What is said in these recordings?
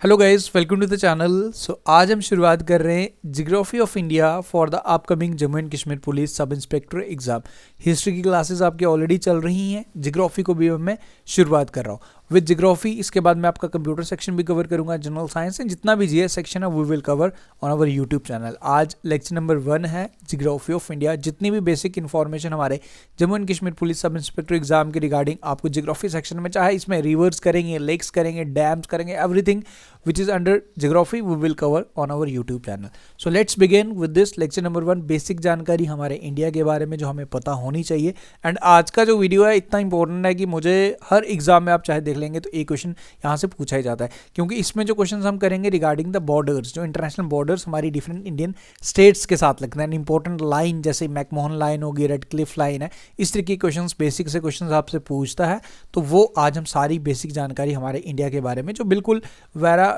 Hello guys, welcome to the channel. आज हम शुरुआत कर रहे हैं geography of India for the upcoming Jammu and Kashmir police sub inspector exam. History की क्लासेस आपकी ऑलरेडी चल रही हैं, जियोग्राफी को भी मैं शुरुआत कर रहा हूँ विद जियोग्राफी। इसके बाद मैं आपका कंप्यूटर सेक्शन भी कवर करूंगा, जनरल साइंस एंड जितना भी जीएस सेक्शन है we will cover on our YouTube channel. आज लेक्चर नंबर 1 है जियोग्राफी ऑफ इंडिया। जितनी भी बेसिक इन्फॉर्मेशन हमारे Jammu and Kashmir police sub inspector exam के रिगार्डिंग आपको जियोग्राफी सेक्शन में, चाहे इसमें रिवर्स करेंगे, लेक्स करेंगे, डैम्स करेंगे, everything which is under geography we will cover on our YouTube channel. So let's begin with this lecture number 1। Basic जानकारी हमारे इंडिया के बारे में जो हमें पता होनी चाहिए। एंड आज का जो वीडियो है इतना इंपॉर्टेंट है कि मुझे हर एग्जाम में आप चाहे देख लेंगे तो एक क्वेश्चन यहाँ से पूछा ही जाता है, क्योंकि इसमें जो क्वेश्चन हम करेंगे रिगार्डिंग द बॉर्डर्स, जो इंटरनेशनल बॉर्डर्स हमारी डिफरेंट इंडियन स्टेट्स के साथ लगते हैं, इंपॉर्टेंट लाइन जैसे मैकमोहन लाइन होगी, रेड क्लिफ लाइन है, इस तरीके के क्वेश्चन, बेसिक से क्वेश्चन आपसे पूछता है। तो वो आज हम सारी बेसिक जानकारी हमारे इंडिया के बारे में जो बिल्कुल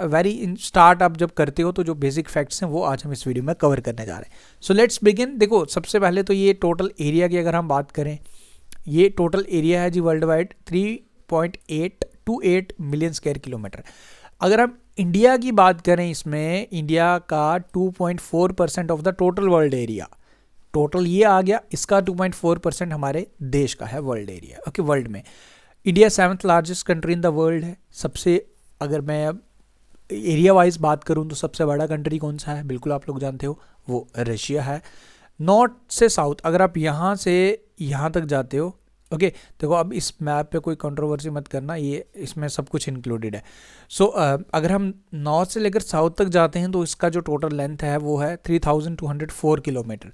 वेरी स्टार्ट आप जब करते हो तो जो बेसिक फैक्ट्स हैं वो आज हम इस वीडियो में कवर करने जा रहे हैं। So let's begin. देखो, सबसे पहले तो ये टोटल एरिया की अगर हम बात करें, ये टोटल एरिया है जी world wide 3.828 million square kilometre. अगर हम इंडिया की बात करें, इसमें इंडिया का 2.4% of the total world area, total ये आ गया, इसका 2.4% हमारे देश का है वर्ल्ड एरिया। ओके, वर्ल्ड में India 7th largest country in the world है। सबसे अगर मैं अब एरिया वाइज बात करूं तो सबसे बड़ा कंट्री कौन सा है, बिल्कुल आप लोग जानते हो, वो रशिया है। नॉर्थ से साउथ अगर आप यहाँ से यहाँ तक जाते हो, ओके, देखो अब इस मैप पे कोई कंट्रोवर्सी मत करना, ये इसमें सब कुछ इंक्लूडेड है। सो अगर हम नॉर्थ से लेकर साउथ तक जाते हैं तो इसका जो टोटल लेंथ है वो है 3204 किलोमीटर।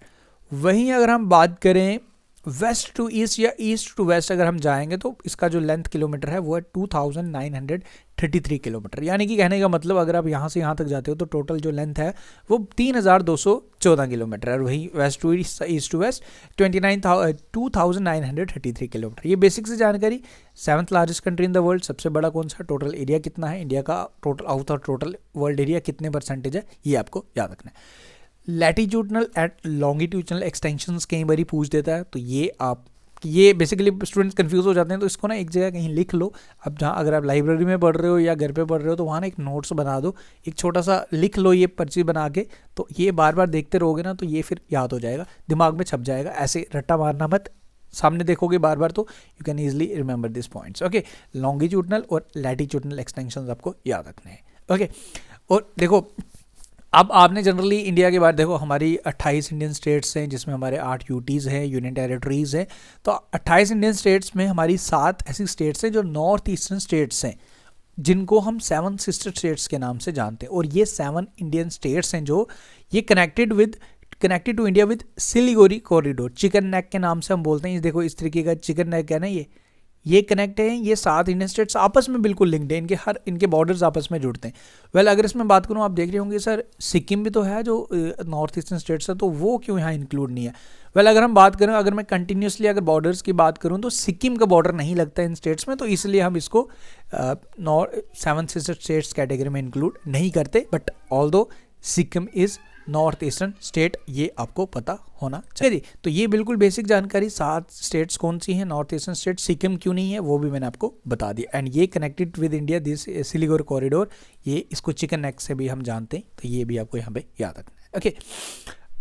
वहीं अगर हम बात करें वेस्ट टू ईस्ट या ईस्ट टू वेस्ट अगर हम जाएंगे तो इसका जो लेंथ किलोमीटर है वो है 2933 किलोमीटर। यानी कि कहने का मतलब अगर आप यहाँ से यहाँ तक जाते हो तो टोटल जो लेंथ है वो 3214 किलोमीटर है। वहीं west to east to west 2933 kilometre. ये बेसिक से जानकारी। 7th largest country in the world, सबसे बड़ा कौन सा, टोटल एरिया कितना है इंडिया का, total out of total world area कितने परसेंटेज है, ये आपको याद रखना है। लैटिट्यूडनल एंड लॉन्गिट्यूडनल एक्सटेंशंस कई बार पूछ देता है, तो ये बेसिकली स्टूडेंट्स कंफ्यूज हो जाते हैं, तो इसको ना एक जगह कहीं लिख लो। अब जहाँ अगर आप लाइब्रेरी में पढ़ रहे हो या घर पे पढ़ रहे हो तो वहाँ ना एक नोट्स बना दो, एक छोटा सा लिख लो ये पर्ची बना के, तो ये बार बार देखते रहोगे ना तो ये फिर याद हो जाएगा, दिमाग में छप जाएगा। ऐसे रट्टा मारना मत, सामने देखोगे बार बार तो you can easily remember this points. Okay, longitudinal और लैटिट्यूडनल एक्सटेंशन आपको याद रखने हैं। ओके, और देखो अब आपने जनरली इंडिया के बाद देखो हमारी 28 इंडियन स्टेट्स हैं, जिसमें हमारे 8 यूटीज़ हैं, यूनियन टेरिटरीज़ हैं। तो 28 इंडियन स्टेट्स में हमारी 7 ऐसी स्टेट्स हैं जो नॉर्थ ईस्टर्न स्टेट्स हैं, जिनको हम 7 सिस्टर स्टेट्स के नाम से जानते हैं। और ये 7 इंडियन स्टेट्स हैं जो ये connected to India with Siliguri corridor, chicken neck के नाम से हम बोलते हैं। देखो इस तरीके का चिकन नेक है ना, ये कनेक्ट हैं, ये 7 इंडियन स्टेट्स आपस में बिल्कुल लिंक्ड है, इनके बॉर्डर्स आपस में जुड़ते हैं। वेल अगर इसमें बात करूँ, आप देख रहे होंगे सर सिक्किम भी तो है जो नॉर्थ ईस्टर्न स्टेट्स है, तो वो क्यों यहाँ इंक्लूड नहीं है। वेल अगर हम बात करें, अगर मैं कंटिन्यूसली अगर बॉर्डर्स की बात करूँ तो सिक्किम का बॉर्डर नहीं लगता इन स्टेट्स में, तो इसलिए हम इसको 7 सिस्टर स्टेट्स कैटेगरी में इंक्लूड नहीं करते। But although Sikkim is north eastern state, ये आपको पता होना चाहिए। तो ये बिल्कुल बेसिक जानकारी, 7 स्टेट्स कौन सी हैं नॉर्थ ईस्टर्न स्टेट, सिक्किम क्यों नहीं है वो भी मैंने आपको बता दिया। एंड ये connected with India this Siliguri corridor, ये इसको चिकन नेक से भी हम जानते हैं, तो ये भी आपको यहाँ पे याद रखना है। ओके,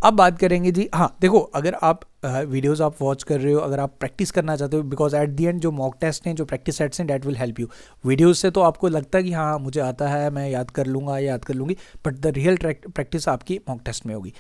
अब बात करेंगे जी, हाँ देखो अगर आप वीडियोस आप वॉच कर रहे हो, अगर आप प्रैक्टिस करना चाहते हो, बिकॉज एट दी एंड जो मॉक टेस्ट हैं, जो प्रैक्टिस सेट्स हैं, that will help you. Videos से तो आपको लगता है कि हाँ मुझे आता है, मैं याद कर लूँगा, याद कर लूँगी, बट द रियल प्रैक्टिस आपकी मॉक टेस्ट में होगी।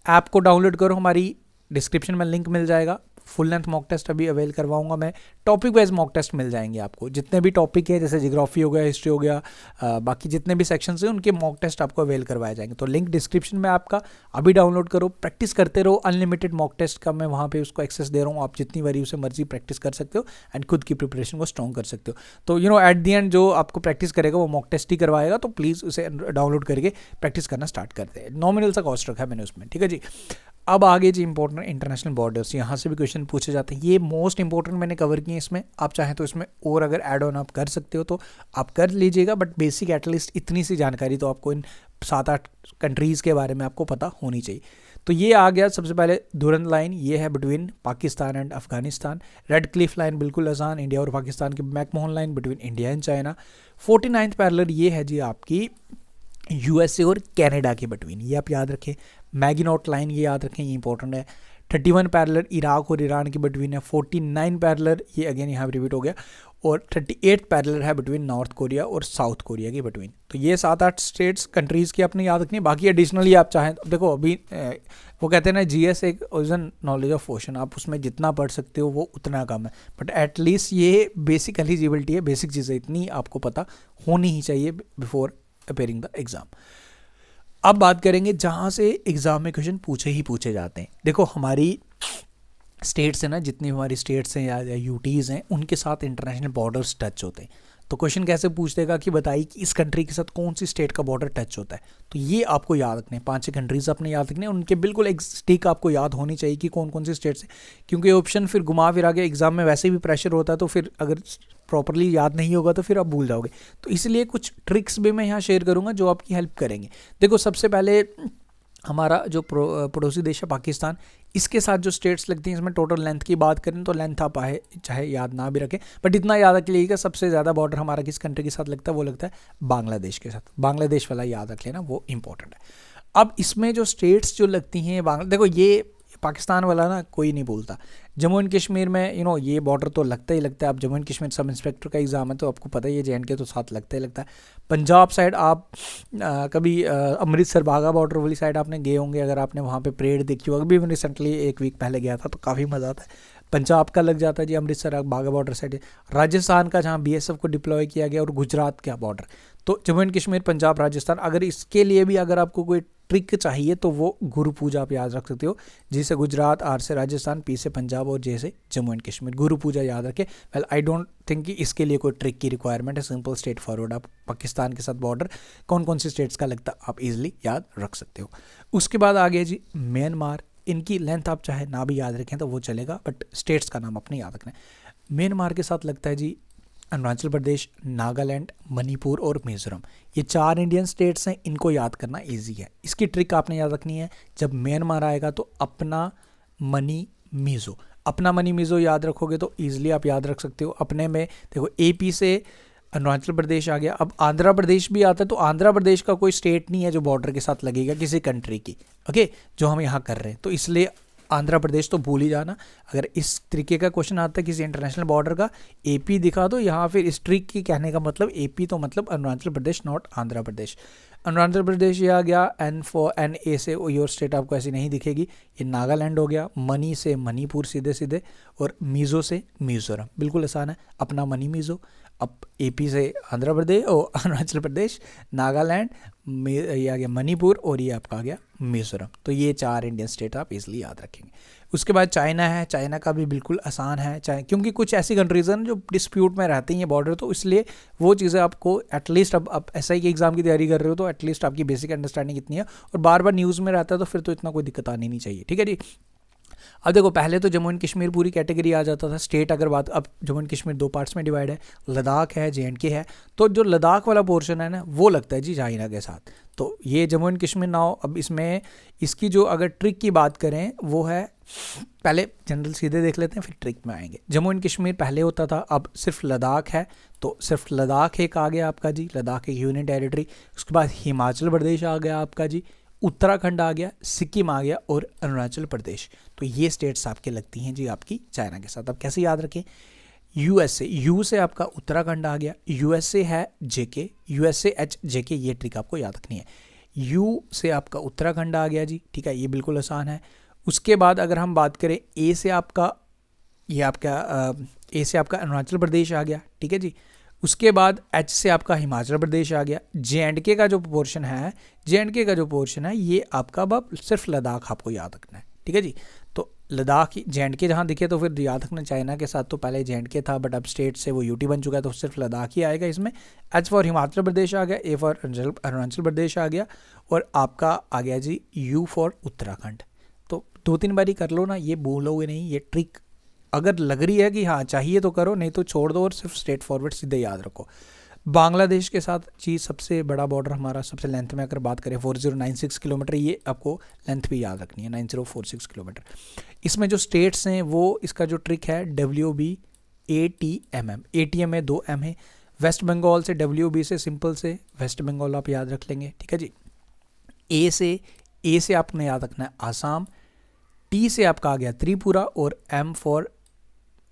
ऐप को डाउनलोड करो, हमारी डिस्क्रिप्शन में लिंक मिल जाएगा। फुल लेंथ मॉक टेस्ट अभी अवेल करवाऊंगा मैं, टॉपिक वाइज मॉक टेस्ट मिल जाएंगे आपको, जितने भी टॉपिक है जैसे जियोग्राफी हो गया, हिस्ट्री हो गया, बाकी जितने भी सेक्शंस हैं उनके मॉक टेस्ट आपको अवेल करवाए जाएंगे। तो लिंक डिस्क्रिप्शन में आपका, अभी डाउनलोड करो, प्रैक्टिस करते रहो। अनलिमिटेड मॉक टेस्ट का मैं वहाँ पे उसको एक्सेस दे रहा हूँ, आप जितनी बारी उसे मर्जी प्रैक्टिस कर सकते हो एंड खुद की प्रिपरेशन को स्ट्रॉन्ग कर सकते हो। तो you know at the and जो आपको प्रैक्टिस करेगा वो मॉक टेस्ट ही करवाएगा, तो प्लीज़ उसे डाउनलोड करके प्रैक्टिस करना स्टार्ट करते हैं। नॉमिनल सा कॉस्ट रखा है मैंने उसमें, ठीक है जी। अब आगे जी इंपॉर्टेंट इंटरनेशनल बॉर्डर्स, यहाँ से भी क्वेश्चन पूछे जाते हैं। ये मोस्ट इंपॉर्टेंट मैंने कवर किए इसमें, आप चाहें तो इसमें और अगर ऐड ऑन आप कर सकते हो तो आप कर लीजिएगा, बट बेसिक एटलीस्ट इतनी सी जानकारी तो आपको इन 7-8 कंट्रीज़ के बारे में आपको पता होनी चाहिए। तो ये आ गया सबसे पहले दुरंत लाइन, ये है between Pakistan and Afghanistan. Red Cliff line बिल्कुल आसान, इंडिया और पाकिस्तान की। McMahon line between India and China. 49th parallel ये है जी आपकी यूएसए और कनाडा के बिटवीन, ये आप याद रखें। मैगिनॉट लाइन ये याद रखें, ये इंपॉर्टेंट है। 31 पैरेलल इराक और ईरान के बिटवीन है। 49 पैरेलल, ये अगेन यहाँ रिपीट हो गया, और 38 पैरेलल है बिटवीन नॉर्थ कोरिया और साउथ कोरिया के बिटवीन। तो ये 7-8 स्टेट्स कंट्रीज़ की आपने याद रखनी है। बाकी एडिशनली आप चाहें तो देखो, अभी वो कहते हैं ना जीएस एक ओजन नॉलेज ऑफ ओशन, आप उसमें जितना पढ़ सकते हो वो उतना कम है, बट एटलीस्ट ये बेसिक एलिजिबिलिटी है, बेसिक चीज़ें इतनी आपको पता होनी ही चाहिए बिफोर अपेयरिंग द एग्ज़ाम। अब बात करेंगे जहाँ से एग्ज़ाम में क्वेश्चन पूछे ही पूछे जाते हैं। देखो हमारी स्टेट्स हैं ना, जितनी हमारी स्टेट्स हैं या यूटीज़ हैं, उनके साथ इंटरनेशनल बॉर्डर्स टच होते हैं। तो क्वेश्चन कैसे पूछ देगा कि बताइए कि इस कंट्री के साथ कौन सी स्टेट का बॉर्डर टच होता है। तो ये आपको याद रखने हैं, 5-6 कंट्रीज आपने याद रखने हैं, उनके बिल्कुल एक स्टिक आपको याद होनी चाहिए कि कौन कौन सी स्टेट्स हैं, क्योंकि ऑप्शन फिर घुमा फिरा के एग्जाम में वैसे भी प्रेशर होता है, तो फिर अगर प्रॉपरली याद नहीं होगा तो फिर आप भूल जाओगे। तो इसलिए कुछ ट्रिक्स भी मैं यहाँ शेयर करूँगा जो आपकी हेल्प करेंगे। देखो सबसे पहले हमारा जो पड़ोसी देश है पाकिस्तान, इसके साथ जो स्टेट्स लगती हैं, इसमें टोटल लेंथ की बात करें तो लेंथ आप चाहे याद ना भी रखें, बट इतना याद रख लीजिएगा सबसे ज़्यादा बॉर्डर हमारा किस कंट्री के साथ लगता है, वो लगता है बांग्लादेश के साथ। बांग्लादेश वाला याद रख लेना, वो इंपॉर्टेंट है। अब इसमें जो स्टेट्स जो लगती हैं देखो ये पाकिस्तान वाला ना कोई नहीं बोलता। जम्मू एंड कश्मीर में ये बॉर्डर तो लगता ही लगता है। आप Jammu and Kashmir sub inspector का एग्ज़ाम है तो आपको पता ही है, JNK तो साथ लगता ही लगता है। पंजाब साइड आप कभी अमृतसर बाघा बॉर्डर वाली साइड आपने गए होंगे, अगर आपने वहाँ पे परेड देखी होगी, अभी मैं रिसेंटली 1 वीक पहले गया था तो काफ़ी मज़ा आता है। पंजाब का लग जाता है जी अमृतसर बाघा बॉर्डर साइड। राजस्थान का जहाँ BSF को डिप्लॉय किया गया, और गुजरात का बॉर्डर। तो जम्मू एंड कश्मीर, पंजाब, राजस्थान, अगर इसके लिए भी अगर आपको कोई ट्रिक चाहिए तो वो गुरु पूजा आप याद रख सकते हो। जी से गुजरात, R से राजस्थान, P से पंजाब और J से जम्मू एंड कश्मीर। गुरु पूजा याद रखें। वेल आई डोंट थिंक कि इसके लिए कोई ट्रिक की रिक्वायरमेंट है, सिंपल स्ट्रेट फॉरवर्ड। आप पाकिस्तान के साथ बॉर्डर कौन कौन सी स्टेट्स का लगता है आप इजीली याद रख सकते हो। उसके बाद आ गया जी म्यांमार। इनकी लेंथ आप चाहे ना भी याद रखें तो वो चलेगा, बट स्टेट्स का नाम अपने याद रखना है। म्यांमार के साथ लगता है जी अरुणाचल प्रदेश, नागालैंड, मणिपुर और मिजोरम। ये 4 इंडियन स्टेट्स हैं, इनको याद करना इजी है। इसकी ट्रिक आपने याद रखनी है, जब म्यांमार आएगा तो अपना मनी मिजो, अपना मनी मिजो याद रखोगे तो ईजिली आप याद रख सकते हो। अपने में देखो AP से अरुणाचल प्रदेश आ गया। अब आंध्र प्रदेश भी आता है, तो आंध्र प्रदेश का कोई स्टेट नहीं है जो बॉर्डर के साथ लगेगा किसी कंट्री की, ओके, जो हम यहाँ कर रहे हैं। तो इसलिए आंध्र प्रदेश तो भूल ही जाना। अगर इस तरीके का क्वेश्चन आता है किसी इंटरनेशनल बॉर्डर का, AP दिखा दो यहाँ, फिर इस ट्रिक की कहने का मतलब AP तो मतलब अरुणाचल प्रदेश, नॉट आंध्र प्रदेश। अरुणाचल प्रदेश ये आ गया। NA से योर स्टेट आपको ऐसी नहीं दिखेगी। ये नागालैंड हो गया। मनी से मणिपुर सीधे सीधे, और मिजो से मिजोरम। बिल्कुल आसान है, अपना मनी मिजो। अब AP से आंध्र प्रदेश और अरुणाचल प्रदेश, नागालैंड, ये आ गया मणिपुर, और ये आपका आ गया मिजोरम। तो ये 4 इंडियन स्टेट आप इसलिए याद रखेंगे। उसके बाद चाइना है। चाइना का भी बिल्कुल आसान है, क्योंकि कुछ ऐसी कंट्रीज हैं जो डिस्प्यूट में रहती हैं बॉर्डर, तो इसलिए वो चीज़ें आपको एटलीस्ट, अब आप SI के एग्ज़ाम की तैयारी कर रहे हो तो एटलीस्ट आपकी बेसिक अंडरस्टैंडिंग इतनी है, और बार बार न्यूज़ में रहता है तो फिर तो इतना कोई दिक्कत आनी नहीं चाहिए, ठीक है जी। अब देखो पहले तो जम्मू एंड कश्मीर पूरी कैटेगरी आ जाता था स्टेट। अगर बात, अब जम्मू एंड कश्मीर 2 पार्ट्स में डिवाइड है, लद्दाख है, JNK है। तो जो लद्दाख वाला पोर्शन है ना, वो लगता है जी चाइना के साथ। तो ये जम्मू एंड कश्मीर नाउ, अब इसमें इसकी जो अगर ट्रिक की बात करें वो है, पहले जनरल सीधे देख लेते हैं फिर ट्रिक में आएंगे। जम्मू एंड कश्मीर पहले होता था, अब सिर्फ लद्दाख है। तो सिर्फ लद्दाख एक आ गया आपका जी, लद्दाख एक यूनियन टेरिटरी। उसके बाद हिमाचल प्रदेश आ गया आपका जी, उत्तराखंड आ गया, सिक्किम आ गया, और अरुणाचल प्रदेश। तो ये स्टेट्स आपके लगती हैं जी आपकी चाइना के साथ। अब कैसे याद रखें, USA, U से आपका उत्तराखंड आ गया। USA है JK, USAH JK, ये ट्रिक आपको याद रखनी है। U से आपका उत्तराखंड आ गया जी, ठीक है, ये बिल्कुल आसान है। उसके बाद अगर हम बात करें A से आपका, ये आपका A से आपका अरुणाचल प्रदेश आ गया, ठीक है जी। उसके बाद H से आपका हिमाचल प्रदेश आ गया। JNK का जो पोर्शन है, JNK का जो पोर्शन है ये आपका अब सिर्फ लद्दाख आपको याद रखना है, ठीक है जी। तो लद्दाख, JNK जहाँ दिखे तो फिर याद रखना चाइना के साथ, तो पहले JNK था बट अब स्टेट से वो UT बन चुका है, तो सिर्फ लद्दाख ही आएगा इसमें। H फॉर हिमाचल प्रदेश आ गया, A फॉर अरुणाचल प्रदेश आ गया, और आपका आ गया जी U फॉर उत्तराखंड। तो 2-3 बारी कर लो ना, ये भूलोगे नहीं। ये ट्रिक अगर लग रही है कि हाँ चाहिए तो करो, नहीं तो छोड़ दो और सिर्फ स्ट्रेट फॉरवर्ड सीधे याद रखो। बांग्लादेश के साथ चीज़ सबसे बड़ा बॉर्डर हमारा, सबसे लेंथ में अगर बात करें 4096 किलोमीटर, ये आपको लेंथ भी याद रखनी है, 9046 किलोमीटर। इसमें जो स्टेट्स हैं वो, इसका जो ट्रिक है WB ATMM, ATM में 2 M है। वेस्ट बंगाल से WB से सिंपल से वेस्ट बंगाल आप याद रख लेंगे, ठीक है जी। ए से आपने याद रखना है आसाम, T से आपका आ गया त्रिपुरा और M फॉर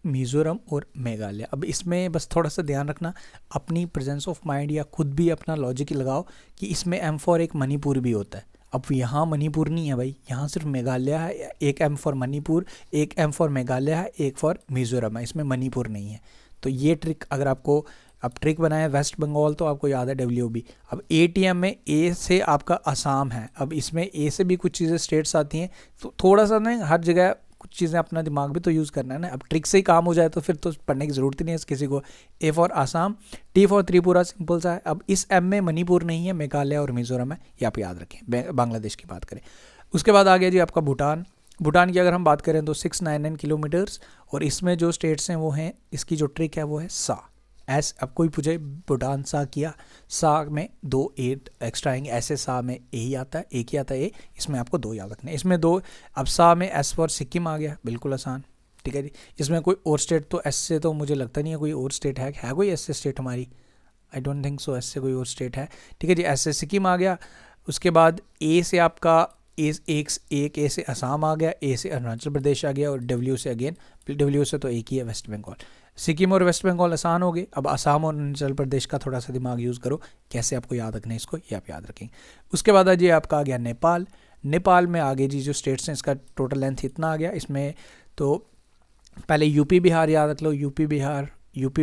मिज़ोरम और मेघालय। अब इसमें बस थोड़ा सा ध्यान रखना, अपनी प्रेजेंस ऑफ माइंड या खुद भी अपना लॉजिक लगाओ कि इसमें M फॉर एक मणिपुर भी होता है। अब यहाँ मणिपुर नहीं है भाई, यहाँ सिर्फ मेघालय है, एक M फॉर मणिपुर, एक M फॉर मेघालय है, एक फॉर मिज़ोरम है, इसमें मणिपुर नहीं है। तो ये ट्रिक अगर आपको अब ट्रिक बनाए वेस्ट बंगाल तो आपको याद है WB। अब ATM में A से आपका असम है, अब इसमें A से भी कुछ चीज़ें स्टेट्स आती हैं, तो थोड़ा सा ना हर जगह कुछ चीज़ें अपना दिमाग भी तो यूज़ करना है ना। अब ट्रिक से ही काम हो जाए तो फिर तो पढ़ने की ज़रूरत ही नहीं है किसी को। A for Assam, T for Tripura, simple सा है। अब इस M में मणिपुर नहीं है, मेघालय और मिज़ोरम है, ये आप याद रखें। बांग्लादेश की बात करें, उसके बाद आ गया जी आपका भूटान। भूटान की अगर हम बात करें तो 699 किलोमीटर्स, और इसमें जो स्टेट्स हैं वो हैं, इसकी जो ट्रिक है वो है सा। एस अब कोई पूछे भूटान सा किया, सा में 2 ए एक्स्ट्रा आएंगे, ऐसे सा में ए ही आता है, एक ही आता है ए, इसमें आपको 2 याद रखने, इसमें 2। अब सा में एस फॉर सिक्किम आ गया, बिल्कुल आसान, ठीक है जी। इसमें कोई और स्टेट तो एस से तो मुझे लगता नहीं है कोई और स्टेट है कोई एस से स्टेट हमारी, I don't think so S से कोई और स्टेट है, ठीक है जी। एस से सिक्किम आ गया। उसके बाद ए से आपका एक ए से असम आ गया, ए से अरुणाचल प्रदेश आ गया, और डब्ल्यू से अगेन, डब्ल्यू से तो एक ही है वेस्ट बंगाल। सिक्किम और वेस्ट बंगाल आसान हो गए। अब असम और अरुणाचल प्रदेश का थोड़ा सा दिमाग यूज़ करो, कैसे आपको याद रखना है इसको, ये आप याद रखेंगे। उसके बाद जी आपका आ गया नेपाल। नेपाल में आगे जी जो स्टेट्स हैं, इसका टोटल लेंथ इतना आ गया। इसमें तो पहले यूपी बिहार याद रख लो, यूपी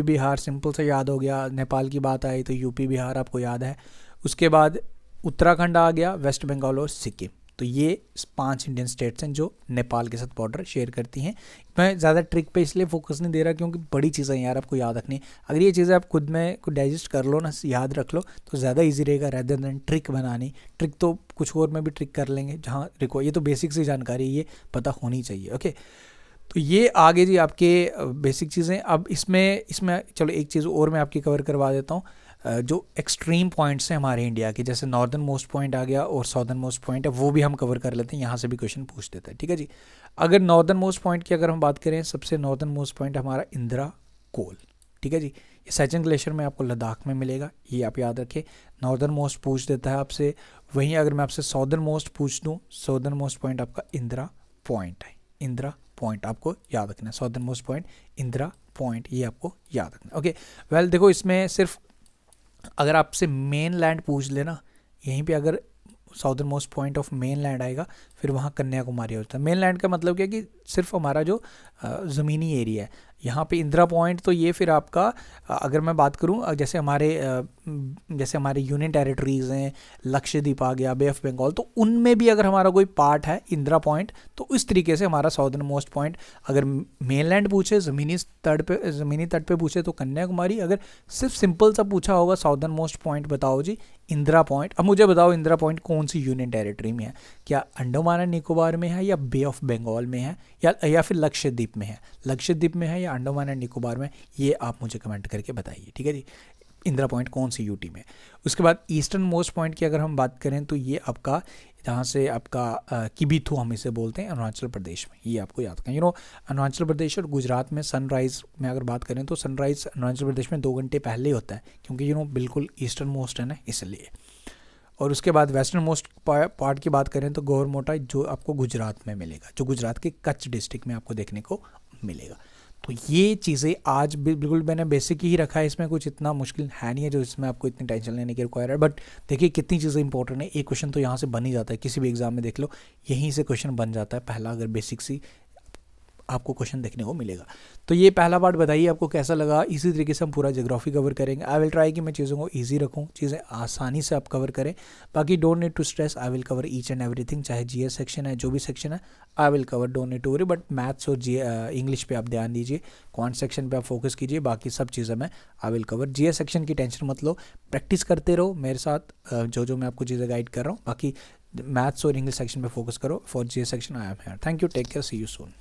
बिहार सिंपल से याद हो गया। नेपाल की बात आई तो यूपी बिहार आपको याद है। उसके बाद उत्तराखंड आ गया, वेस्ट बंगाल और सिक्किम। तो ये 5 इंडियन स्टेट्स हैं जो नेपाल के साथ बॉर्डर शेयर करती हैं। मैं ज़्यादा ट्रिक पे इसलिए फोकस नहीं दे रहा क्योंकि बड़ी चीज़ें यार आपको याद रखनी है। अगर ये चीज़ें आप खुद में को डाइजेस्ट कर लो ना, याद रख लो, तो ज़्यादा इजी रहेगा रेदर देन ट्रिक बनानी। ट्रिक तो कुछ और में भी ट्रिक कर लेंगे, जहाँ देखो ये तो बेसिक सी जानकारी ये पता होनी चाहिए, ओके। तो ये आगे जी आपके बेसिक चीज़ें। अब इसमें चलो एक चीज़ और मैं आपकी कवर करवा देता हूँ। जो एक्सट्रीम पॉइंट्स हैं हमारे इंडिया के, जैसे नॉर्दर्न मोस्ट पॉइंट आ गया और साउदर्न मोस्ट पॉइंट है, वो भी हम कवर कर लेते हैं, यहाँ से भी क्वेश्चन पूछ देता है, ठीक है जी। अगर नॉर्दर्न मोस्ट पॉइंट की अगर हम बात करें, सबसे नॉर्दर्न मोस्ट पॉइंट हमारा इंदिरा कोल, ठीक है जी। ये सचिन ग्लेशियर में आपको लद्दाख में मिलेगा, ये आप याद रखें। नॉर्दर्न मोस्ट पूछ देता है आपसे। वहीं अगर मैं आपसे साउदर्न मोस्ट पूछ दूँ, साउदर्न मोस्ट पॉइंट आपका इंदिरा पॉइंट है, इंदिरा पॉइंट आपको याद रखना है। Southern most point Indira point, ये आपको याद रखना है, ओके। वेल देखो, इसमें सिर्फ अगर आपसे मेन लैंड पूछ लेना, यहीं पे अगर southern most point of main land आएगा, फिर वहाँ कन्याकुमारी होता है। मेन लैंड का मतलब क्या कि सिर्फ हमारा जो ज़मीनी एरिया है, यहाँ पे इंदिरा पॉइंट। तो ये फिर आपका अगर मैं बात करूँ, जैसे हमारे यूनियन टेरिटरीज़ हैं, लक्षद्वीप आ गया, बे ऑफ बंगाल, तो उनमें भी अगर हमारा कोई पार्ट है इंदिरा पॉइंट, तो इस तरीके से हमारा साउदर्न मोस्ट पॉइंट। अगर मेनलैंड पूछे, ज़मीनी तट पे पूछे तो कन्याकुमारी। अगर सिर्फ सिंपल सा पूछा होगा साउदर्न मोस्ट पॉइंट बताओ जी, इंदिरा पॉइंट। अब मुझे बताओ इंदिरा पॉइंट कौन सी यूनियन टेरिटरी में है, क्या अंडमान एंड निकोबार में है, या बे ऑफ बंगाल में है, या फिर लक्षद्वीप में है, लक्षद्वीप में है या अंडमान एंड निकोबार में, ये आप मुझे कमेंट करके बताइए, ठीक है जी। इंदिरा पॉइंट कौन सी यूटी में। उसके बाद ईस्टर्न मोस्ट पॉइंट की अगर हम बात करें तो ये आपका जहाँ से आपका किबीथू हम इसे बोलते हैं, अरुणाचल प्रदेश में, ये आपको याद रखें। अरुणाचल प्रदेश और गुजरात में सनराइज़ में अगर बात करें तो सनराइज़ अरुणाचल प्रदेश में 2 घंटे पहले ही होता है, क्योंकि बिल्कुल ईस्टर्न मोस्ट है ना, इसलिए। और उसके बाद वेस्टर्न मोस्ट पार्ट की बात करें तो गौरमोटा, जो आपको गुजरात में मिलेगा, जो गुजरात के कच्छ डिस्ट्रिक्ट में आपको देखने को मिलेगा। तो ये चीज़ें आज बिल्कुल मैंने बेसिक ही रखा है, इसमें कुछ इतना मुश्किल है नहीं है जो इसमें आपको इतनी टेंशन लेने की रिक्वायर है। बट देखिए कितनी चीज़ें इंपॉर्टेंट है। एक क्वेश्चन तो यहाँ से बन ही जाता है, किसी भी एग्जाम में देख लो, यहीं से क्वेश्चन बन जाता है पहला, अगर बेसिक सी आपको क्वेश्चन देखने को मिलेगा। तो ये पहला पार्ट बताइए आपको कैसा लगा। इसी तरीके से हम पूरा ज्योग्राफी कवर करेंगे। आई विल ट्राई कि मैं चीज़ों को ईजी रखूँ, चीज़ें आसानी से आप कवर करें। बाकी don't need to stress, I will cover each and everything, चाहे जीएस सेक्शन है, जो भी सेक्शन है I will cover, don't need to worry. But maths और इंग्लिश पे आप ध्यान दीजिए, क्वांट सेक्शन पे आप फोकस कीजिए, बाकी सब चीज़ें मैं आई विल कवर। जीएस सेक्शन की टेंशन मत लो, प्रैक्टिस करते रहो मेरे साथ, जो मैं आपको चीज़ें गाइड कर रहा हूँ। बाकी मैथ्स और इंग्लिश सेक्शन पे फोकस करो। For GS section I am here. Thank you, take care, see you soon.